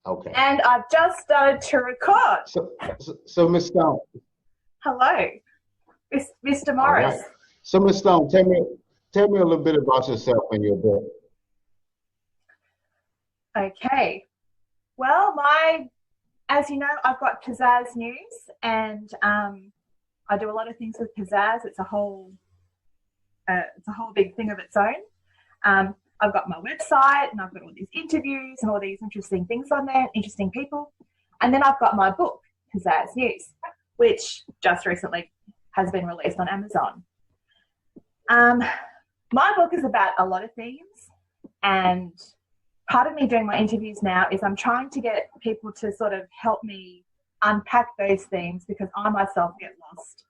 Okay. And I've just started to record. So Miss Stone. Hello, Mr. All Morris. right. So Miss Stone, tell me a little bit about yourself and your book. Okay. Well, as you know, I've got Pizazz News, and I do a lot of things with Pizazz. It's a whole big thing of its own. I've got my website, and I've got all these interviews and all these interesting things on there, interesting people. And then I've got my book, Pizazz News, which just recently has been released on Amazon. My book is about a lot of themes, and part of me doing my interviews now is I'm trying to get people to sort of help me unpack those themes, because I myself get lost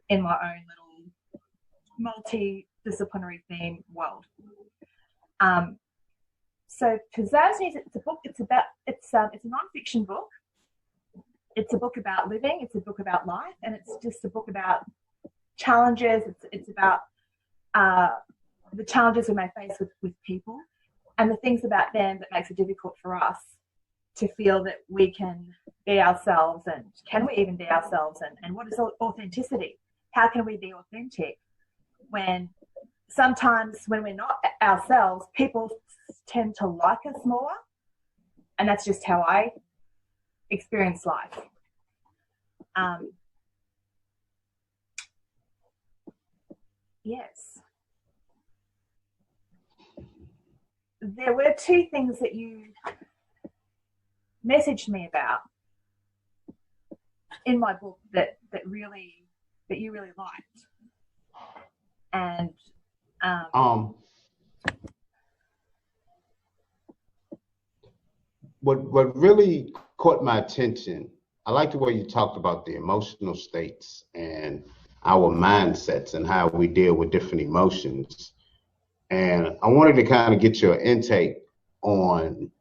in my own little multidisciplinary theme world. So Pizazz News, it's a book. It's a nonfiction book. It's a book about living. It's a book about life, and it's just a book about challenges. It's about the challenges we may face with people, and the things about them that makes it difficult for us to feel that we can be ourselves, and can we even be ourselves, and what is authenticity? How can we be authentic when sometimes when we're not ourselves, people tend to like us more, and that's just how I experience life. Yes. There were two things that you messaged me about in my book that you really liked, and what really caught my attention, I like the way you talked about the emotional states and our mindsets and how we deal with different emotions. And I wanted to kind of get your intake on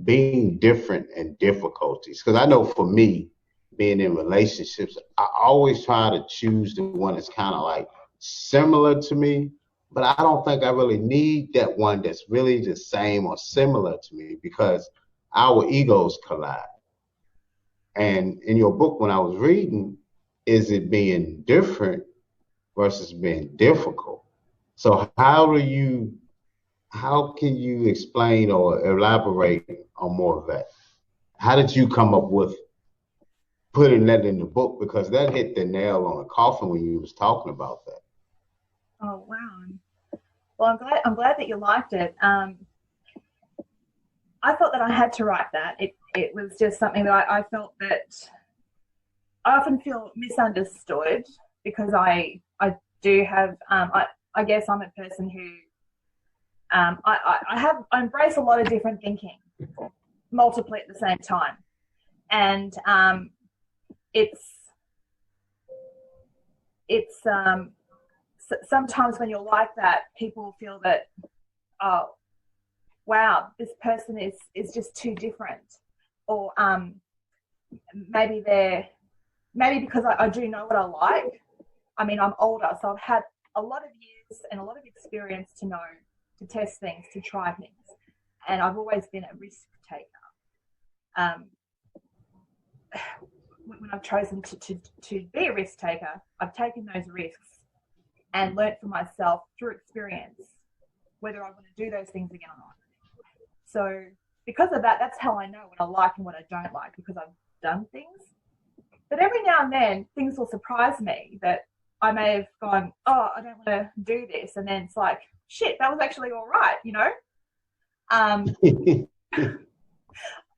being different and difficulties. Because I know for me, being in relationships, I always try to choose the one that's kind of like similar to me, but I don't think I really need that one that's really the same or similar to me, because our egos collide. And in your book, when I was reading, is it being different versus being difficult? So how can you explain or elaborate on more of that? How did you come up with putting that in the book? Because that hit the nail on the coffin when you was talking about that. Oh, wow. Well, I'm glad that you liked it. I felt that I had to write that. It was just something that I felt that I often feel misunderstood, because I do have, I guess I'm a person who, I embrace a lot of different thinking, multiply at the same time. And sometimes when you're like that, people feel that, oh, wow, this person is just too different. Or maybe because I do know what I like. I mean, I'm older, so I've had a lot of years and a lot of experience to know, to test things, to try things. And I've always been a risk taker. When I've chosen to be a risk taker, I've taken those risks and learnt for myself through experience whether I want to do those things again or not. So because of that, that's how I know what I like and what I don't like, because I've done things. But every now and then, things will surprise me that I may have gone, oh, I don't want to do this. And then it's like, shit, that was actually all right, you know?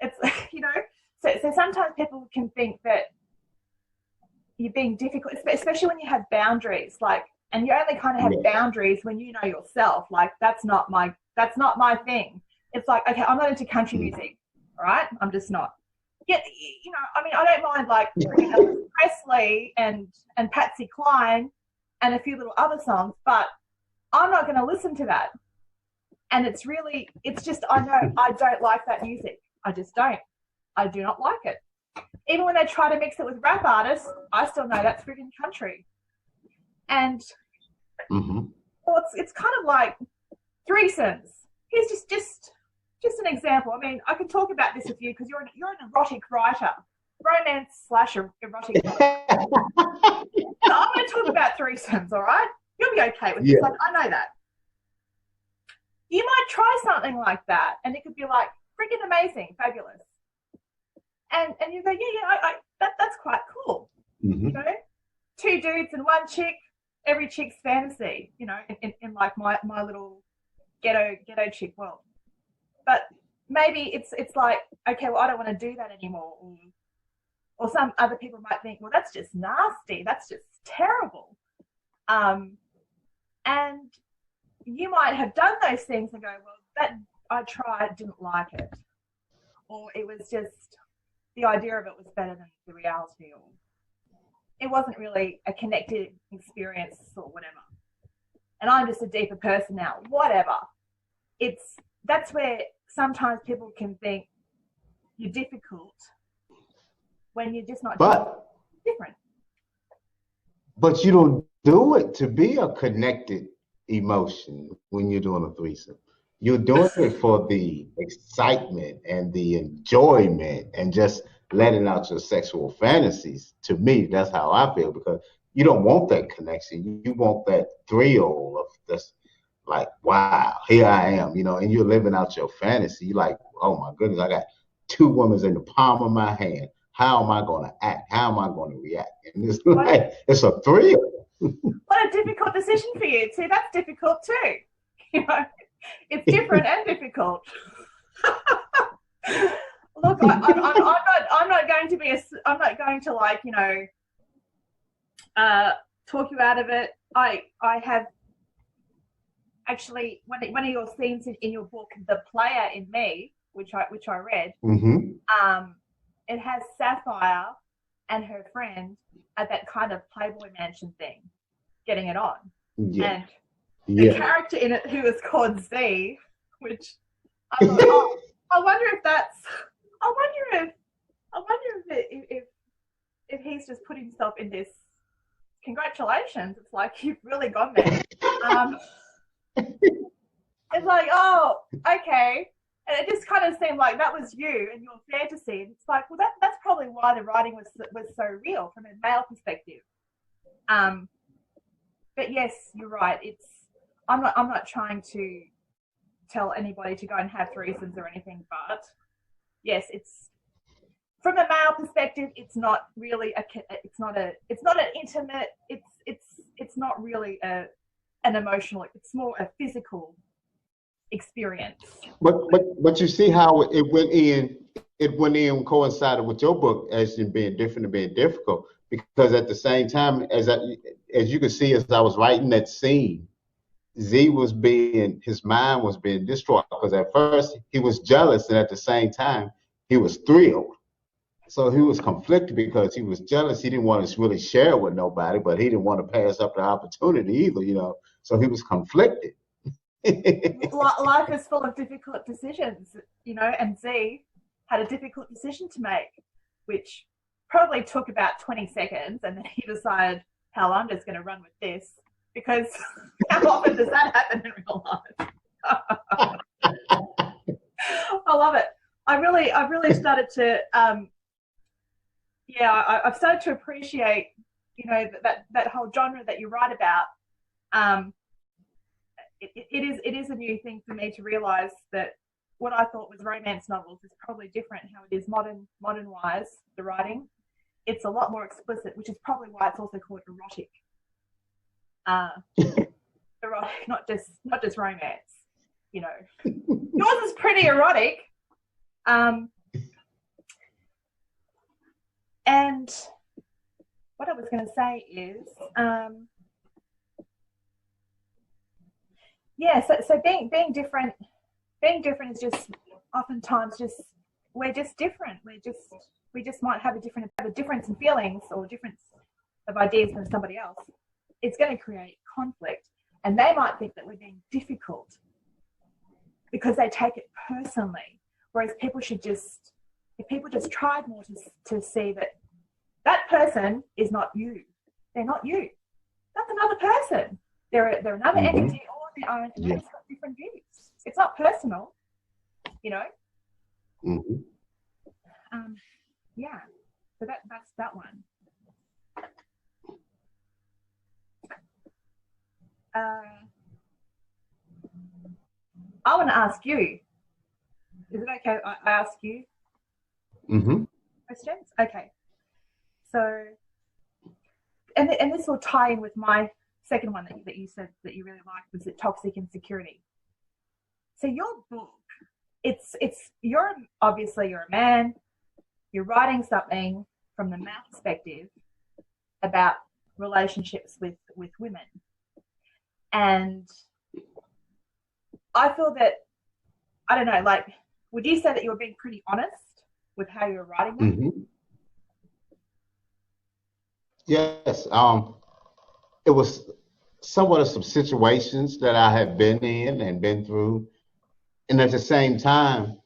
It's, you know, so sometimes people can think that you're being difficult, especially when you have boundaries, like, and you only kind of have boundaries when you know yourself, like, that's not my thing. It's like, okay, I'm not into country music, all right? I'm just not. Yeah, you know, I mean, I don't mind like Elvis Presley and Patsy Cline and a few little other songs, but I'm not going to listen to that. And it's just, I know I don't like that music. I just don't. I do not like it. Even when they try to mix it with rap artists, I still know that's freaking country. And well, it's kind of like threesomes. Here's just just an example. I mean, I can talk about this with you because you're an erotic writer, romance/erotic writer. So I'm going to talk about threesomes, all right? You'll be okay with this. I know that. You might try something like that, and it could be like freaking amazing, fabulous. And you go, that's quite cool. Mm-hmm. You know, 2 dudes and 1 chick, every chick's fantasy, you know, in like my little ghetto chick world. But maybe it's like, okay, well, I don't want to do that anymore. Or some other people might think, well, that's just nasty. That's just terrible. And you might have done those things and go, well, that I tried, didn't like it. Or it was just, the idea of it was better than the reality. Or it wasn't really a connected experience or whatever. And I'm just a deeper person now, whatever. That's where sometimes people can think you're difficult when you're just not different. But you don't do it to be a connected emotion when you're doing a threesome. You're doing it for the excitement and the enjoyment and just letting out your sexual fantasies. To me, that's how I feel, because you don't want that connection. You want that thrill of this, like, wow, here I am, you know, and you're living out your fantasy. You're like, oh my goodness, I got 2 women in the palm of my hand. How am I going to act? How am I going to react? And it's like, it's a thrill. What a difficult decision for you. See, that's difficult too. You know, it's different and difficult. Look, I'm not going to like, you know, talk you out of it. I have actually one of your scenes in your book, The Player in Me, which I read. Mm-hmm. It has Sapphire and her friend at that kind of Playboy Mansion thing, getting it on. Yeah. And the character in it, who was called Z, which I thought, oh, I wonder if he's just put himself in this. Congratulations! It's like you've really gone there. It's like, oh, okay. And it just kind of seemed like that was you and your fantasy. And it's like, well, that's probably why the writing was so real from a male perspective. But yes, you're right. I'm not trying to tell anybody to go and have threesomes or anything, but yes, it's from a male perspective. It's not really it's not an intimate. It's not really an emotional. It's more a physical experience. But you see how it went in coincided with your book as in being different and being difficult, because at the same time as you can see, as I was writing that scene, his mind was being destroyed, because at first he was jealous and at the same time he was thrilled. So he was conflicted because he was jealous. He didn't want to really share it with nobody, but he didn't want to pass up the opportunity either, you know. So he was conflicted. Life is full of difficult decisions, you know, and Z had a difficult decision to make, which probably took about 20 seconds, and then he decided, hell, I'm just going to run with this, because how often does that happen in real life? I love it. I've really started to, I've started to appreciate, you know, that whole genre that you write about. It is a new thing for me to realize that what I thought was romance novels is probably different how it is modern wise, the writing. It's a lot more explicit, which is probably why it's also called erotic. Erotic, not just romance, you know. Yours is pretty erotic. And what I was going to say is, so being different is just oftentimes just, we're just different. We just might have a difference in feelings or difference of ideas than somebody else. It's going to create conflict, and they might think that we're being difficult because they take it personally. Whereas people should just, if people just tried more to see that person is not you. They're not you. That's another person. They're another entity all on their own, and they've got different views. It's not personal. you know? Mm-hmm. Yeah, so that's that one. I want to ask you, is it okay I ask you Mm-hmm. questions? Okay. So, and this will tie in with my second one that you said that you really liked, was it toxic insecurity. So your book, it's you're obviously you're a man, you're writing something from the male perspective about relationships with women, and I feel that, I don't know, like, would you say that you were being pretty honest with how you were writing them? Mm-hmm. Yes. It was somewhat of some situations that I had been in and been through. And at the same time,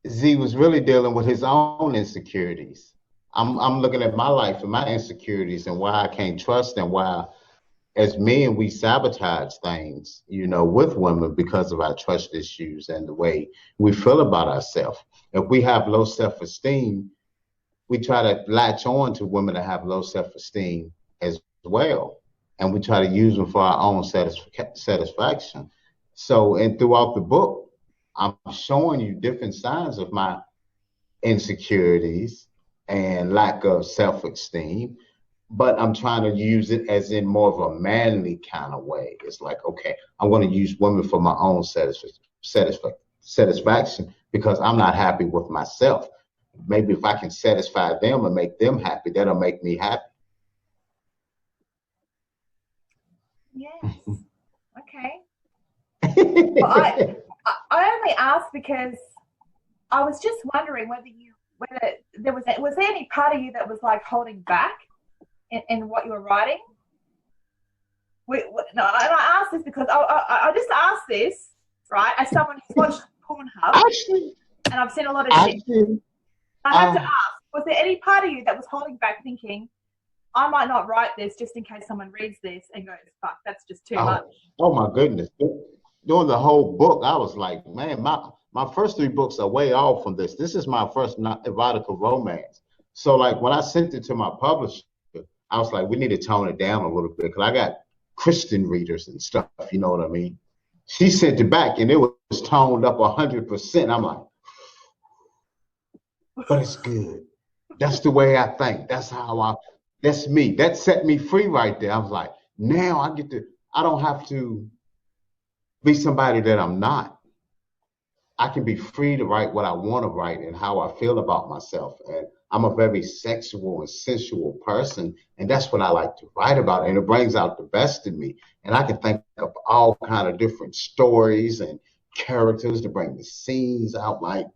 Z was really dealing with his own insecurities. I'm looking at my life and my insecurities and why I can't trust and why as men we sabotage things, with women because of our trust issues and the way we feel about ourselves. If we have low self-esteem, we try to latch on to women that have low self-esteem as well. And we try to use them for our own satisfaction. So, and throughout the book, I'm showing you different signs of my insecurities and lack of self-esteem, but I'm trying to use it as in more of a manly kind of way. It's like, okay, I'm going to use women for my own satisfaction because I'm not happy with myself. Maybe if I can satisfy them and make them happy, that'll make me happy. Yes. Okay. Well, I only asked because I was just wondering whether there was there any part of you that was like holding back in what you were writing. No, and I asked this because I just asked this, right, as someone who's watched Pornhub, Actually, and I've seen a lot of shit. I had to ask, was there any part of you that was holding back thinking, I might not write this just in case someone reads this and goes, fuck, that's just too much? Oh my goodness. During the whole book, I was like, man, my first 3 books are way off from this. This is my first erotica romance. So like when I sent it to my publisher, I was like, we need to tone it down a little bit because I got Christian readers and stuff, you know what I mean? She sent it back and it was toned up 100%. I'm like, but it's good. That's the way I think. That's me. That set me free right there. I was like, now I don't have to be somebody that I'm not. I can be free to write what I want to write and how I feel about myself. And I'm a very sexual and sensual person. And that's what I like to write about. And it brings out the best in me. And I can think of all kind of different stories and characters to bring the scenes out. Like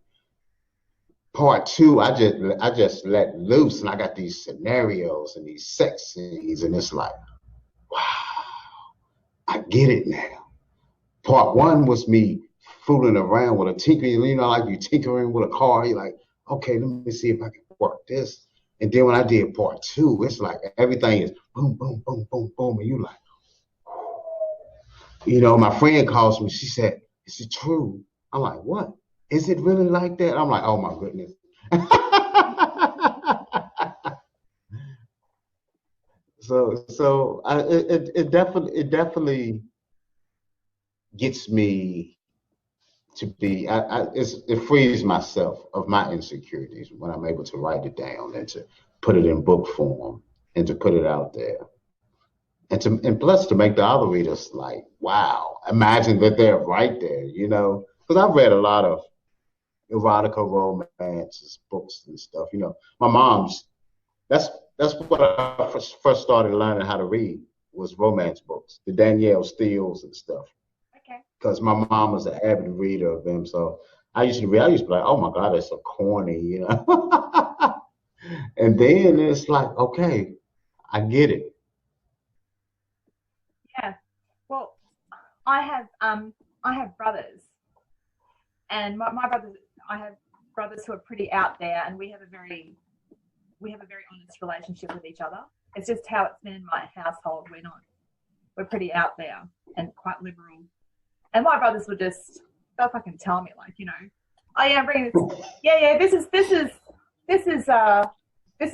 part 2, I just let loose and I got these scenarios and these sex scenes. And it's like, wow, I get it now. Part 1 was me fooling around with a tinkering, like you tinkering with a car. You're like, okay, let me see if I can work this. And then when I did part 2, it's like everything is boom, boom, boom, boom, boom. And you like, my friend calls me. She said, is it true? I'm like, what? Is it really like that? I'm like, oh my goodness. It definitely gets me to be, it frees myself of my insecurities when I'm able to write it down and to put it in book form and to put it out there. And plus to make the other readers like, wow, imagine that they're right there, because I've read a lot of erotica romances, books and stuff. My mom's, that's what I first started learning how to read was romance books, the Danielle Steels and stuff. Because my mom was an avid reader of them. So I used to be like, oh my God, that's so corny, And then it's like, okay, I get it. Yeah. Well, I have brothers, and my brothers, I have brothers who are pretty out there, and we have a very honest relationship with each other. It's just how it's been in my household. We're pretty out there and quite liberal. And my brothers were just, they'll fucking tell me, like, you know, oh yeah, I'm bringing this. Yeah, this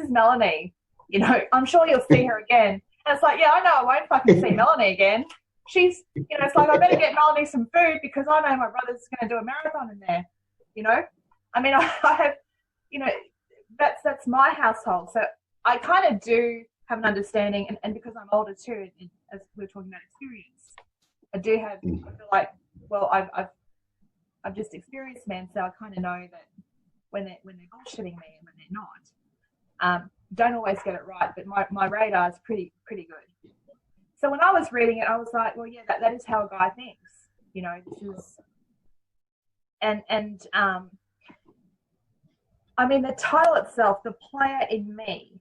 is Melanie. You know, I'm sure you'll see her again. And it's like, yeah, I know I won't fucking see Melanie again. She's, you know, it's like, I better get Melanie some food because I know my brother's going to do a marathon in there. You know, I mean, I have, you know, that's my household. So I kind of do have an understanding, and because I'm older too, and as we're talking about experience, I do have, I feel like, well, I've just experienced men, so I kind of know that when they're bullshitting me and when they're not. Don't always get it right, but my radar is pretty good. So when I was reading it, I was like, well, yeah, that is how a guy thinks. You know, this is, and I mean, the title itself, The Player in Me,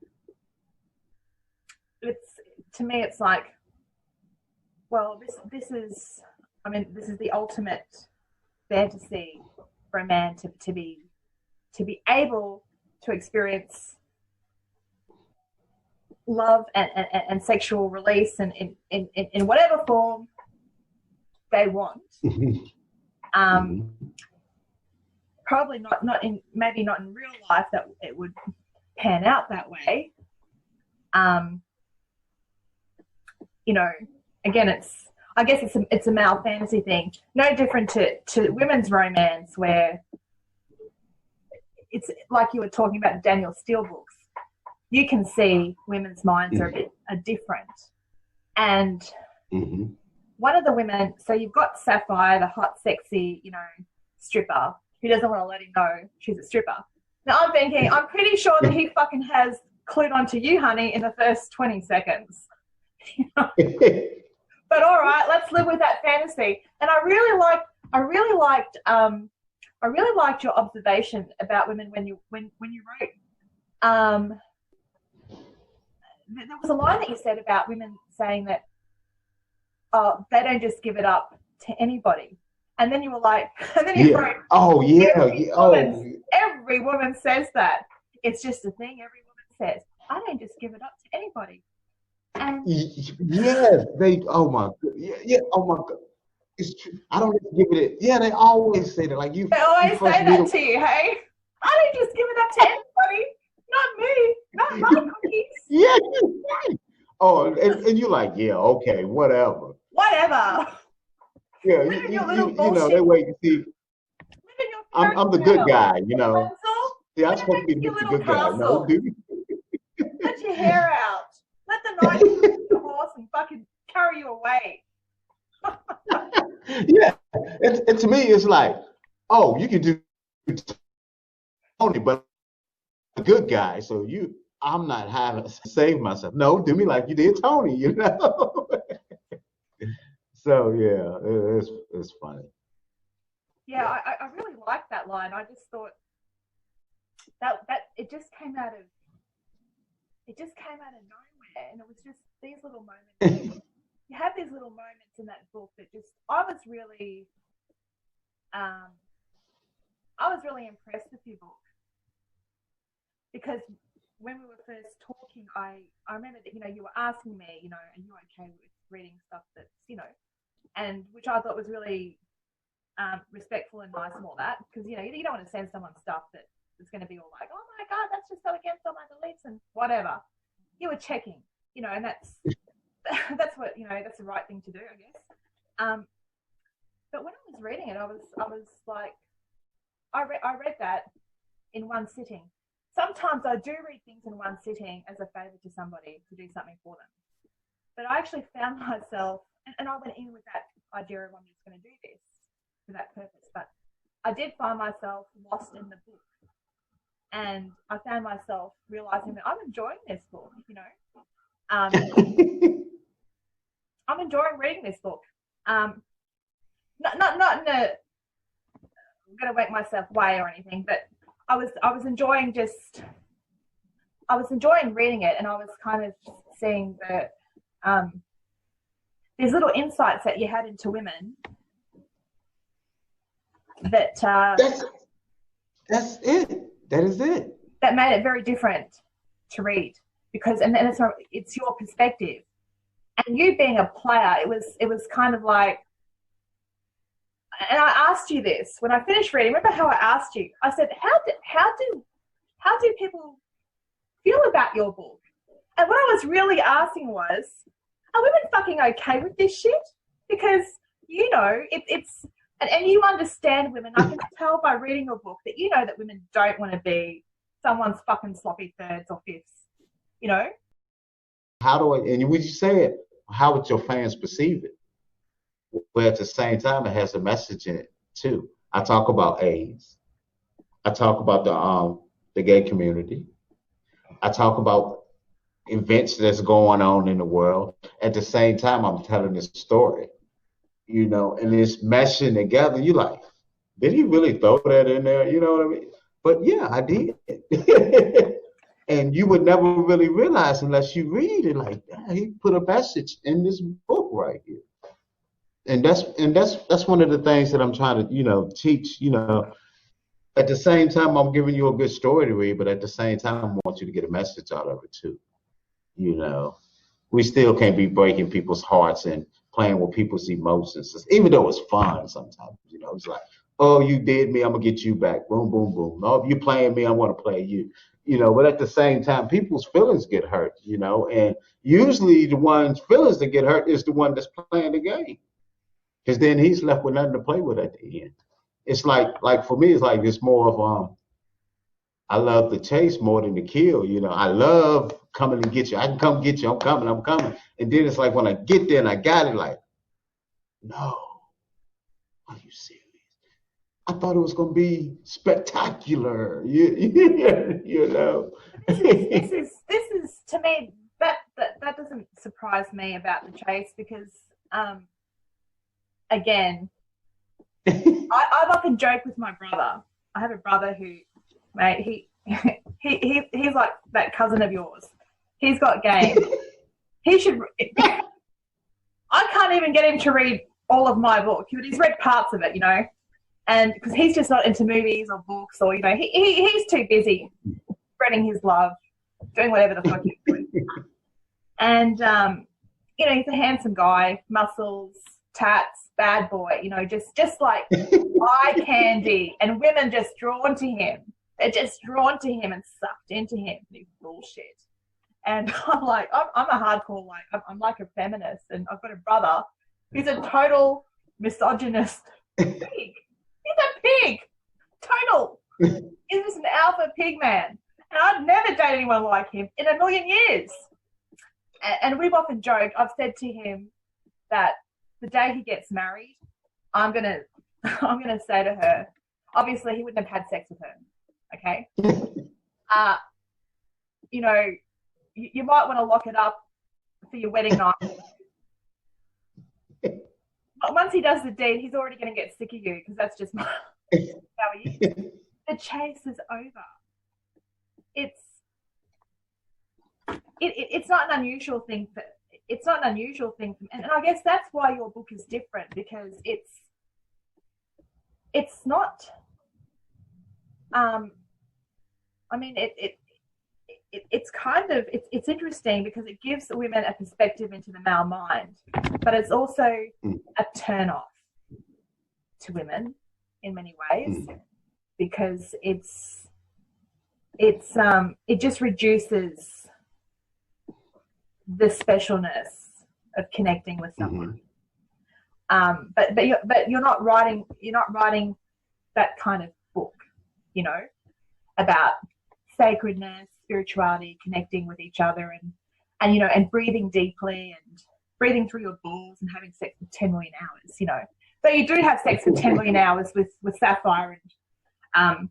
to me, it's like, well, this is the ultimate fantasy for a man to be able to experience love and sexual release and in whatever form they want. Probably maybe not in real life that it would pan out that way. You know, again, I guess it's a male fantasy thing. No different to women's romance, where it's like you were talking about the Daniel Steele books. You can see women's minds are different. And one of the women, so you've got Sapphire, the hot, sexy, you know, stripper, who doesn't want to let him know she's a stripper. Now I'm thinking, I'm pretty sure that he fucking has clued onto you, honey, in the first 20 seconds. You know? But all right, let's live with that fantasy. And I really liked your observation about women when you wrote. There was a line that you said about women saying that, oh, they don't just give it up to anybody. And then you were like, and then you wrote, oh yeah, every woman says that. It's just a thing every woman says. I don't just give it up to anybody. And yes, oh my god, it's true. I don't give it. Yeah, they always say that. Like you. They always say that to you, hey? I don't just give it up to anybody. Not me. Not my cookies. Yeah, you're right. Oh, and you're like, yeah, okay, whatever. Whatever. Yeah, you know, they wait to see. I'm the good guy, you know. See, I'm supposed to be the good guy. No, dude. Let your hair out. Let the knight take the horse and fucking carry you away. Yeah, and to me, it's like, oh, you can do Tony, but I'm a good guy, so I'm not having to save myself. No, do me like you did Tony, you know. So yeah, it's funny. Yeah, I really liked that line. I just thought that it just came out of nowhere, and it was just these little moments. You have these little moments in that book that just I was really impressed with your book, because when we were first talking, I remember that, you know, you were asking me, you know, are you okay with reading stuff that's, you know, and which I thought was really respectful and nice and all that, because, you know, you don't want to send someone stuff that's going to be all like, oh my god, that's just so against all my beliefs and whatever. You were checking, you know, and that's what, you know, that's the right thing to do, I guess. But when I was reading it, I was like, I read that in one sitting. Sometimes I do read things in one sitting as a favor to somebody to do something for them. But I actually found myself, and I went in with that idea of I'm just going to do this for that purpose. But I did find myself lost in the book. And I found myself realizing that I'm enjoying this book, you know. I'm enjoying reading this book. Not in a I'm going to wake myself way or anything, but I was enjoying reading it, and I was kind of seeing the these little insights that you had into women that that's it. That is it. That made it very different to read, because it's your perspective, and you being a player, it was kind of like and I asked you this when I finished reading. Remember how I asked you? I said, how do people feel about your book? And what I was really asking was, are women fucking okay with this shit? Because, you know, it's and you understand women. I can tell by reading your book that you know that women don't want to be someone's fucking sloppy thirds or fifths, you know? And when you say it, how would your fans perceive it? But at the same time, it has a message in it too. I talk about AIDS. I talk about the gay community. I talk about events that's going on in the world. At the same time, I'm telling this story, you know, and it's meshing together. You like, did he really throw that in there? You know what I mean? But yeah, I did. And you would never really realize unless you read it, like, he put a message in this book right here. And that's one of the things that I'm trying to, you know, teach, you know. At the same time, I'm giving you a good story to read, but at the same time, I want you to get a message out of it too. You know, we still can't be breaking people's hearts and playing with people's emotions, even though it's fun sometimes. You know, it's like, oh, you did me, I'm gonna get you back. Boom, boom, boom. No, if you're playing me, I want to play you. You know, but at the same time, people's feelings get hurt. You know, and usually the one's feelings that get hurt is the one that's playing the game, because then he's left with nothing to play with at the end. It's like for me, it's like it's more of I love the chase more than the kill. You know, I love coming and get you. I can come get you. I'm coming. And then it's like when I get there and I got it, like, no, are you serious? I thought it was gonna be spectacular. You know. This is to me that doesn't surprise me about the chase because again, I've often joked with my brother. I have a brother who, mate, he's like that cousin of yours. He's got game. He should. I can't even get him to read all of my book. He's read parts of it, you know, and because he's just not into movies or books, or you know, he's too busy spreading his love, doing whatever the fuck he's doing. And you know, he's a handsome guy, muscles, tats, bad boy, you know, just like eye candy, and women just drawn to him. They're just drawn to him and sucked into him. He's bullshit. And I'm like, I'm a hardcore, like, I'm like a feminist, and I've got a brother who's a total misogynist pig. He's a pig. Total. He's just an alpha pig man. And I'd never date anyone like him in a million years. And we've often joked, I've said to him that the day he gets married, I'm gonna say to her, obviously he wouldn't have had sex with her, okay? You know, you might want to lock it up for your wedding night. But once he does the deed, he's already going to get sick of you because that's just how he is. The chase is over. It's not an unusual thing for. It's not an unusual thing, and I guess that's why your book is different, because it's not. I mean, it's kind of it's interesting because it gives women a perspective into the male mind, but it's also a turn off to women in many ways because it just reduces the specialness of connecting with someone. But you're not writing that kind of book, you know, about sacredness, spirituality, connecting with each other, and you know, and breathing deeply and breathing through your balls and having sex for 10 million hours, you know. So you do have sex for 10 million hours with Sapphire and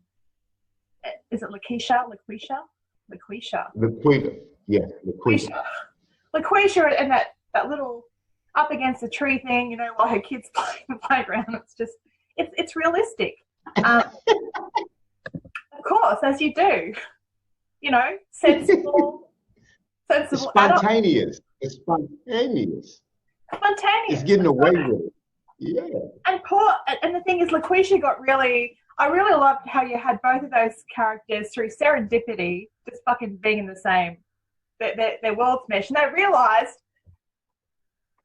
is it LaQuisha, and that little up against the tree thing, you know, while her kids play in the playground. It's just it's realistic. Of course, as you do. You know, sensible. It's spontaneous. It's spontaneous. It's getting away with it. Yeah. And the thing is, LaQuisha I really loved how you had both of those characters through serendipity, just fucking being in the same, their worlds mesh, and they realised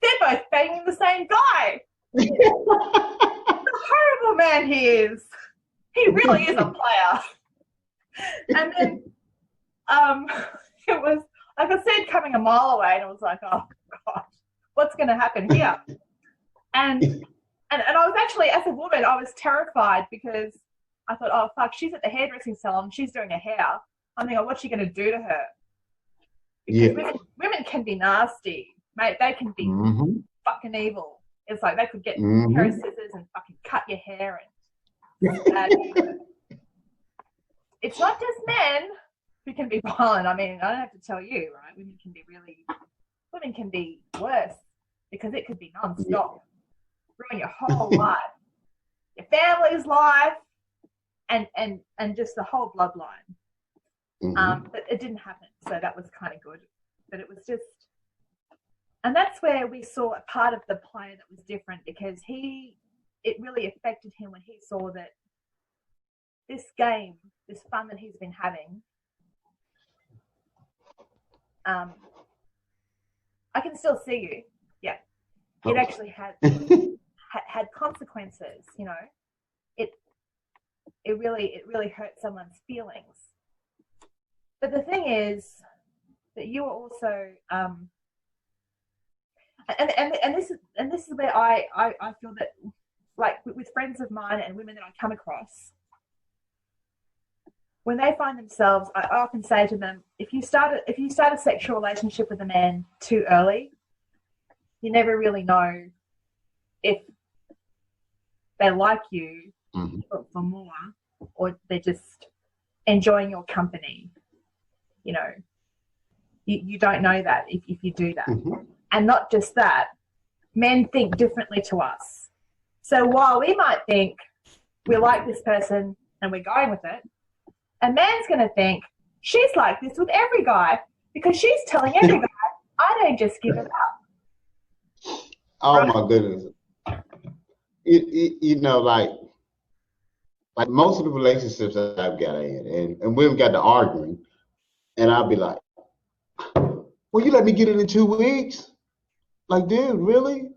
they're both banging the same guy. The horrible man he is. He really is a player. And then it was, I could see it coming a mile away, and it was like, oh, God, what's going to happen here? And I was actually, as a woman, I was terrified because I thought, oh, fuck, she's at the hairdressing salon, she's doing her hair. I'm thinking, what's she going to do to her? Because women can be nasty, mate. They can be fucking evil. It's like they could get a pair of scissors and fucking cut your hair. And it's not just men who can be violent. I mean, I don't have to tell you, right? Women can be worse because it could be non-stop. Ruin your whole life, your family's life, and just the whole bloodline. But it didn't happen, so that was kind of good. But it was just, and that's where we saw a part of the player that was different, because it really affected him when he saw that this game, this fun that he's been having, I can still see you. Yeah, it actually had consequences. You know, it really hurt someone's feelings. But the thing is that you are also, and this is where I feel that, like with friends of mine and women that I come across, when they find themselves, I often say to them, if you start a sexual relationship with a man too early, you never really know if they like you for more, or they're just enjoying your company. You know, you don't know that if you do that. And not just that, men think differently to us. So while we might think we like this person and we're going with it, a man's going to think, she's like this with every guy because she's telling every guy, I don't just give it up. Oh, right? My goodness. You know, like most of the relationships that I've got in, and we've got to arguing, and I'll be like, well, you let me get it in 2 weeks? Like, dude, really?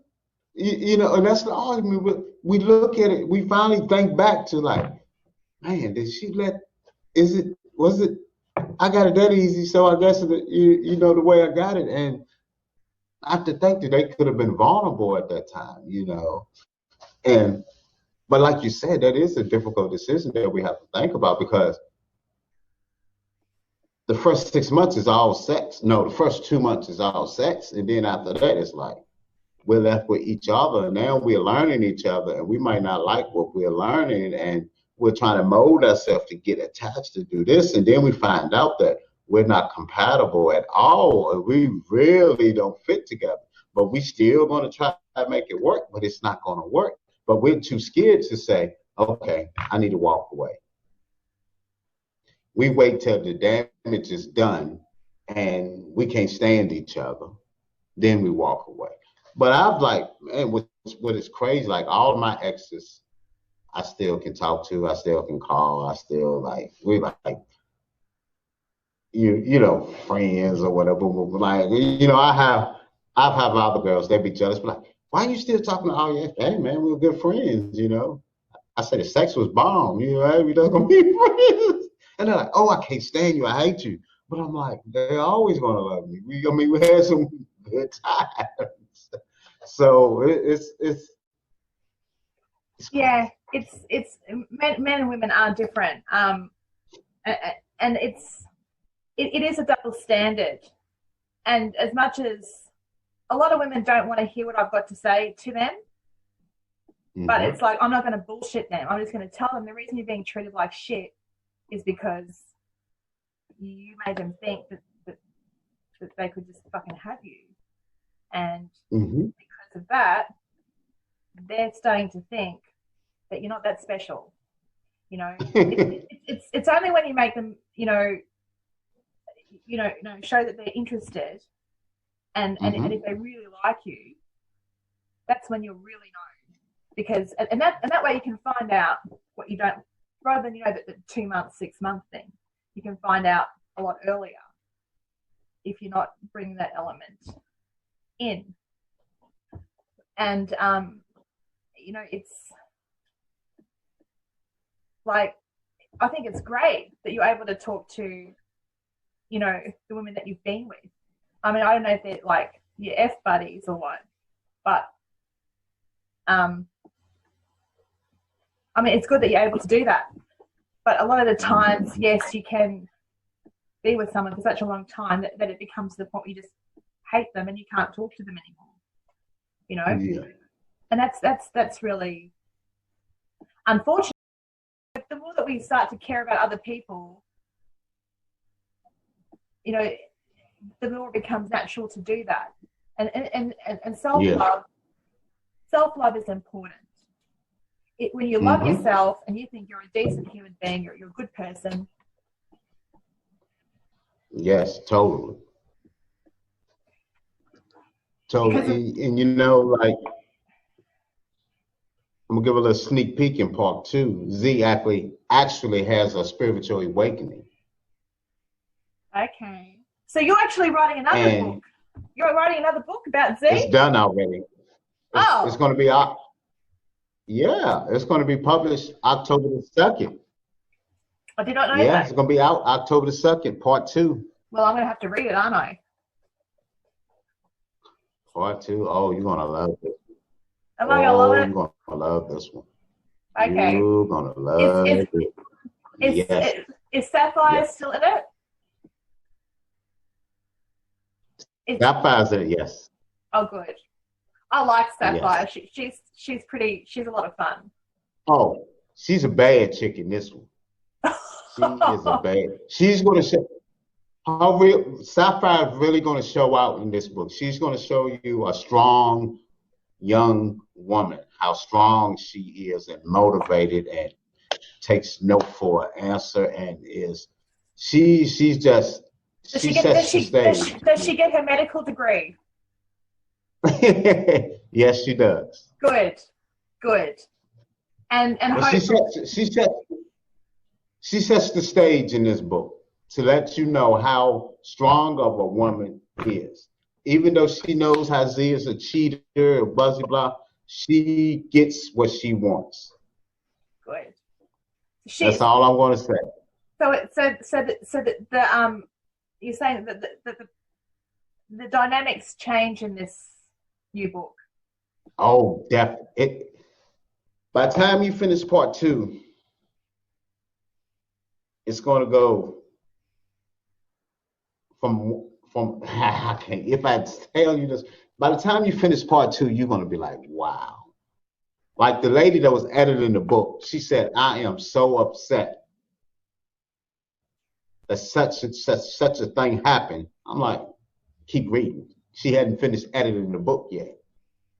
You know, and that's the argument. We look at it, we finally think back to like, man, did she let, was it, I got it that easy, so I guess, you know, the way I got it. And I have to think that they could have been vulnerable at that time, you know. But like you said, that is a difficult decision that we have to think about, because the first 6 months is all sex. No, the first 2 months is all sex. And then after that, it's like, we're left with each other. And now we're learning each other, and we might not like what we're learning. And we're trying to mold ourselves to get attached to do this. And then we find out that we're not compatible at all. And we really don't fit together. But we still going to try to make it work, but it's not going to work. But we're too scared to say, okay, I need to walk away. We wait till the damage is done and we can't stand each other. Then we walk away. But I've like, man, what is crazy, like all my exes, I still can talk to, I still can call, I still like, we like, you know, friends or whatever. Like, you know, I've have other girls, they be jealous, but like, why are you still talking to all your, hey man, we were good friends, you know? I said the sex was bomb, you know, we not gonna be friends. And they're like, oh, I can't stand you, I hate you. But I'm like, they're always gonna love me. We had some good times. So it's yeah, it's men and women are different. And it is a double standard. And as much as a lot of women don't want to hear what I've got to say to them, but it's like, I'm not going to bullshit them. I'm just going to tell them the reason you're being treated like shit is because you made them think that they could just fucking have you. And because of that, they're starting to think that you're not that special. You know, it's only when you make them, you know, show that they're interested, and if they really like you, that's when you'll really know. Because and that way you can find out what you don't, rather than, you know, the 2 months, 6 month thing. You can find out a lot earlier if you're not bringing that element in. And you know, like, I think it's great that you're able to talk to, you know, the women that you've been with. I mean, I don't know if they're like your F buddies or what, but I mean, it's good that you're able to do that. But a lot of the times, yes, you can be with someone for such a long time that it becomes to the point where you just hate them and you can't talk to them anymore. You know? Yeah. And that's really unfortunate. The more that we start to care about other people, you know, the more it becomes natural to do that. And self-love, self-love is important. When you love yourself and you think you're a decent human being, you're a good person. Yes, totally. Totally. And you know, like, I'm gonna give a little sneak peek in part 2. Z actually has a spiritual awakening. Okay. So you're actually writing another book. You're writing another book about Z? It's done already. It's going to be out. Yeah, it's going to be published October the 2nd. I did not know that. Yeah, it's going to be out October the 2nd, part 2. Well, I'm going to have to read it, aren't I? Part 2. Oh, you're going to love it. Am I going to love it? You're going to love this one. Okay. You're going to love it. Is Sapphire still in it? Sapphire's in it, yes. Oh, good. I like Sapphire. Yes. She's pretty. She's a lot of fun. Oh, she's a bad chick in this one. She is a bad. She's going to show. Sapphire is really going to show out in this book. She's going to show you a strong young woman, how strong she is and motivated and takes no for an answer and is. She's just. Does she get her medical degree? Yes, she does. Good. And she sets the stage in this book to let you know how strong of a woman is. Even though she knows how Z is a cheater or buzzy blah, she gets what she wants. Good. That's all I'm going to say. So you're saying that the dynamics change in this new book. Oh, definitely. By the time you finish part 2, it's going to go from I can't. If I tell you this, by the time you finish part 2, you're going to be like, wow. Like the lady that was editing the book, she said, "I am so upset that such a thing happened." I'm like, keep reading. She hadn't finished editing the book yet.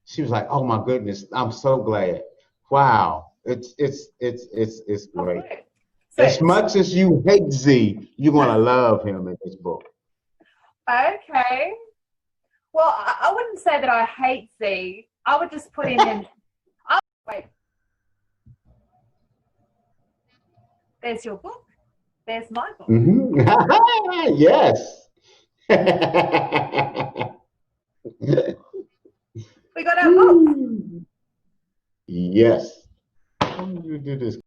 She was like, "Oh my goodness, I'm so glad. Wow, it's great." Okay. So, as much as you hate Z, you're gonna love him in this book. Okay. Well, I wouldn't say that I hate Z. I would just put him in. Wait. There's your book. There's my book. Yes. We got our book. Yes. How do you do this?